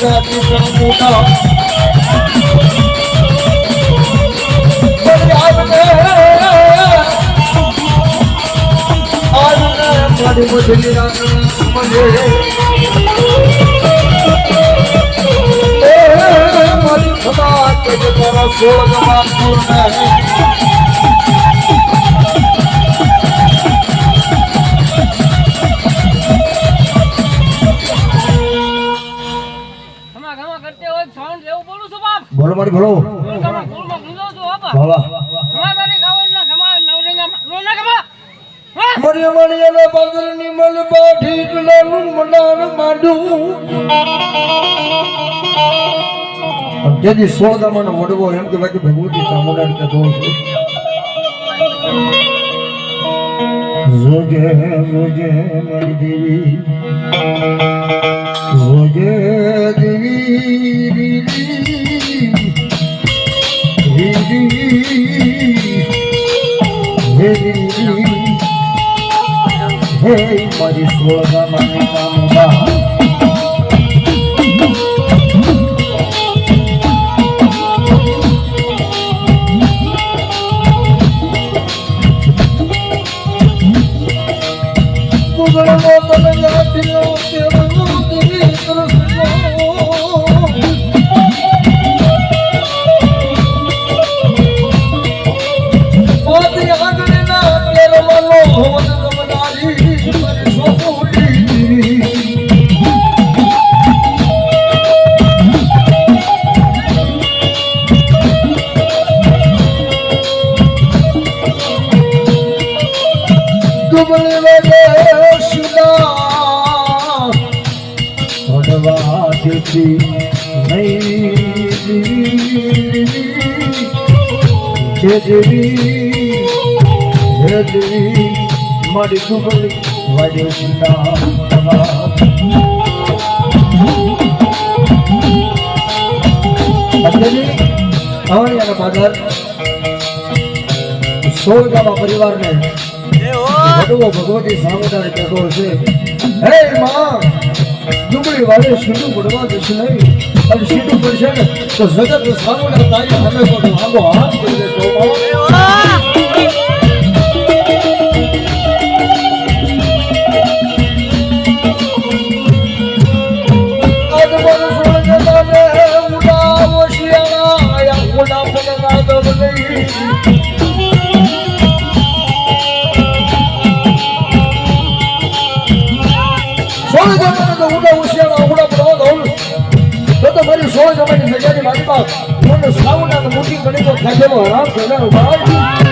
જાતિ મોટા મારી મુજલી રાત મને મારી ખબર કે તારા સોળ ગમાન પૂર્ણ બોલો મારી બોલો મરી મણિયાના બાદરની મલ બાઠી ટલાનું મનાન માંડું જેથી 16 ગામનો વડવો એમ કે બાકી ભગવતી ચામુંડા કે દો જોજે જોજે મારી દેવી જોજે દેવી Hey, મારી સોળગા મને કામબા મુગળ મોતલ જાતિયો કેવનો દેવી તરસનો ઓતી આગળના કેરવનો હોવન મારી કુબળી વાડે સીતા પરિવારને ભગવતી સામુદાય કહેતો છે હે માં ડુંગળી વાળે સીધું પડવા દેશે નહીં અને સીધું પડશે ને તો જગત સામુદાય તારી સામે કોઈ આંગો હાથ કરી દેતો મારી 16 જમાની નજારી મારી બાપ મને સાવના મોટી ગણી તો ખાધેલો હરામ થયેલો ભાઈ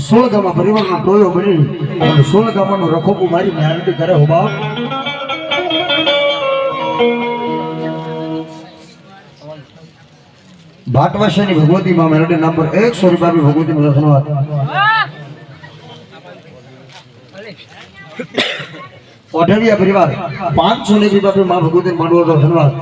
સોળગામાં પરિવારનો ટોયો બની અને સોળગામાનો રખોપું મારી મહેનત કરે હો બાપ ભાટવાસિયાની ભગવતી માં મેલડી નંબર 1 સોરીબાબી ભગવતી માં ધન્યવાદ ઓઢવિયા પરિવાર 500 ની બાબી માં ભગવતી માંડવો તો ધન્યવાદ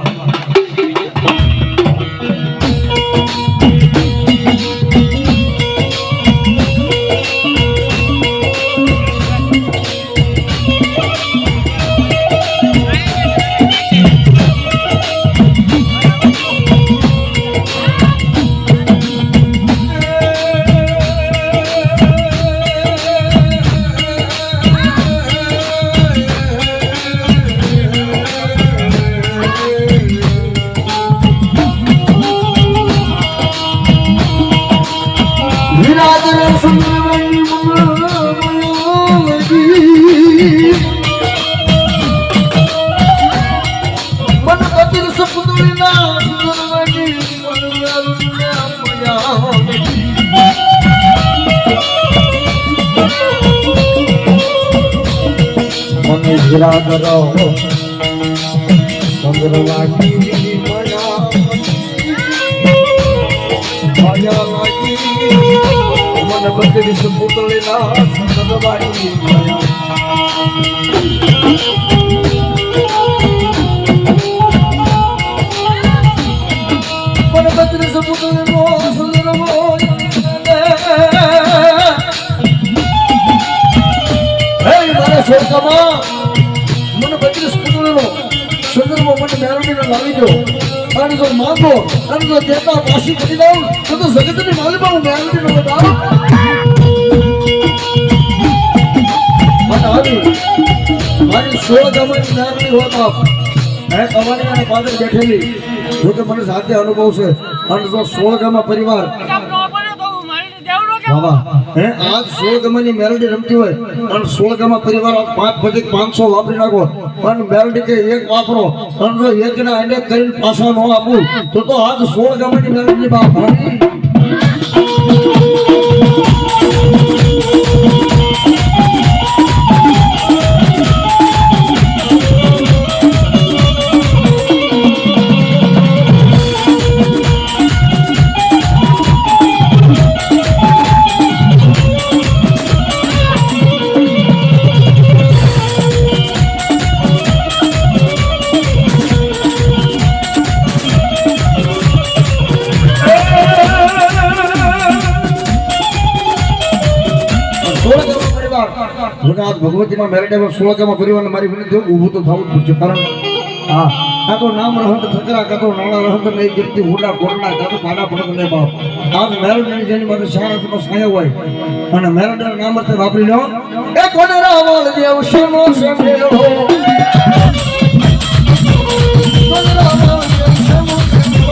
મને જરા કરો ચંદ્રવાટી મના માયા લાગી મને બધી પુતળીના ચંદ્રવાટી મના મને બધી પુતળીનો સુંદરમો સ્વર્ગમાં મને 32 પુત્રોનો સુંદરમો મને મેળવીને લાવી દો અને જો માંગો અને જો દેતા પાછી કરી દઉં તો જગતની માલિકમાં હું મેળવીને બતાવ મને આવી મારી 16 ગામની મેળવી હોતા મેં કમાની અને પાદર બેઠેલી જો કે મને સાથે અનુભવ છે અને જો 16 ગામમાં પરિવાર બાબા હે આજ 16 ગામની મેલડી રમતી હોય અને 16 ગામમાં પરિવાર 5 બધી 500 વાપરી નાખો અને મેલડી કે એક વાપરો અને જો એકના અનેક કરીને પાછા ન આપું તો આજ 16 ગામની મેલડી બાપ आज भगवती मेरडे 16 गाम परिवार मारी विनती ऊभू तो थવું પડશે કારણ હા આ તો નામ રહત ફકરા કા તો નાણા રહત નહીં ગીરતી હુડા કોરના કા તો પાડા પડત નહીં બાપ આજ મેરડે જેની માથે શાળાનો સાયો હોય અને મેરડે નામ તે વાપરી લો એ કોને રાવળ દેવ શેનો સંભેળો કોને રાવળ દેવ શેનો સંભેળો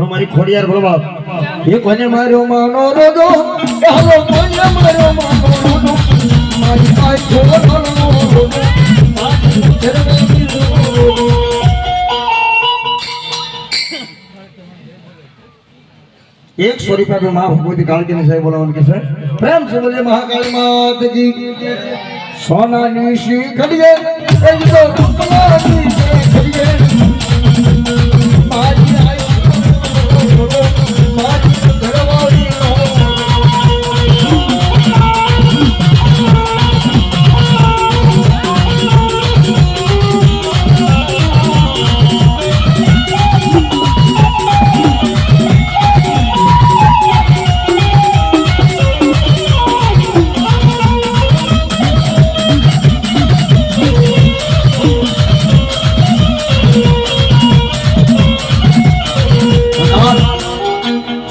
મારી ખોડિયાર બોલો બાપ એ કોને માર્યો માનો રોજો હાલો કોને માર્યો માનો રોજો મારી પાઈ છોડનો રોજો एक स्वरूपा में मां भगवती काली ने साहेब बोलावन के सर प्रेम से बोलिए महाकाली मात की सोना निशी खड़िए एक तो रुपला की खड़िए मारी आई मारी घरवाली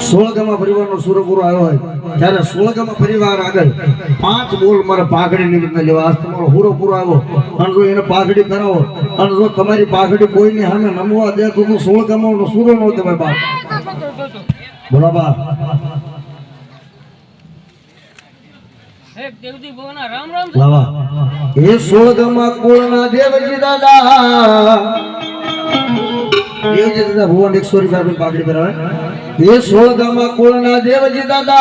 સોળગામાં પરિવારનો સુરો પૂરો આવ્યો હોય ત્યારે સોળગામાં પરિવાર આગળ 5 બોલ મારા પાઘડી નિમિત્તે લેવા આજ તમારો હુરો પૂરો આવ્યો અને જો એને પાઘડી કરાવો અને જો તમારી પાઘડી કોઈની સામે નમવા દે તો સોળગામનો સુરો નો દેવાય બાપ બોલો બા દેવજી ભગવાન રામ રામ લાવા એ સોળગામાં કોળના દેવજી દાદા દેવજી દાદા ભગવાન 100 રૂપિયા પાઘડી પહેરાવે ये सोलगामा कोलना देवजी दादा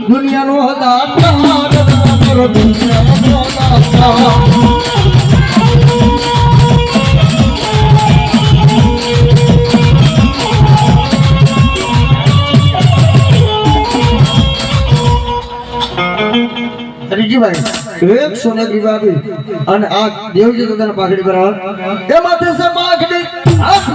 दुनिया नो दाता करो दुनिया नो दाता રીજી ભાઈ 100 ની બાબી અને આ દેવજી દાદાના પાઘડી પર આવે એ માથે સે પાઘડી હાથ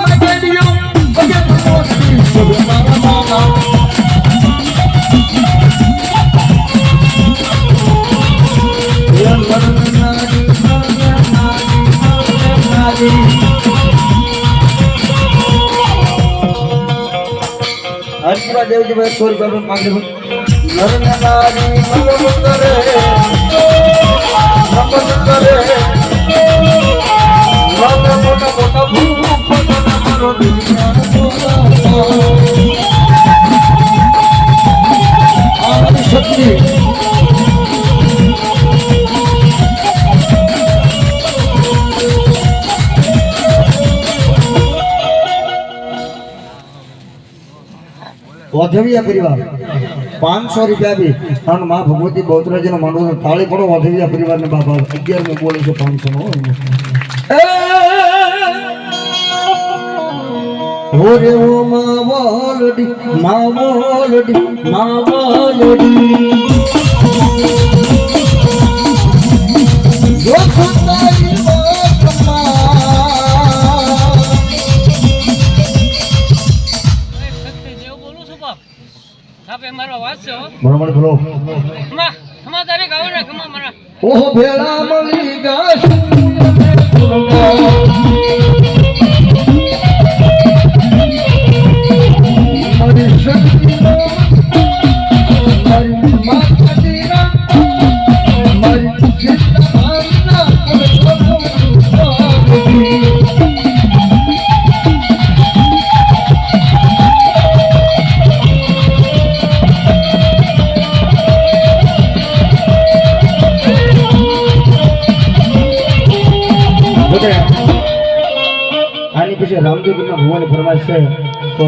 આશીર્વાદ દેવજી ભાઈ 100 રૂપિયા માંગે નરનારી નમન કરે મોટા મોટા ભૂપ મારો આ શક્તિ વધવિયા પરિવાર 500 રૂપિયા બી અને માં ભગવતી બહુચરાજી નો માંડવો તાળી પડો વધવિયા પરિવાર ને બાબા 11 માં બોલે છે 500 નો ઓરે ઓ માવલડી જો સુતાઈ મારો વાત છે બરોબર બોલો ખમા તારે ગાવ ને ખમા મારા ઓહ ભેળા મળી ગાશ મારી શક્તિ મારી માતા દીરા મારી ચિત્તના આની પછી રામદેવ ભગવાન ફરમાઈશ છે તો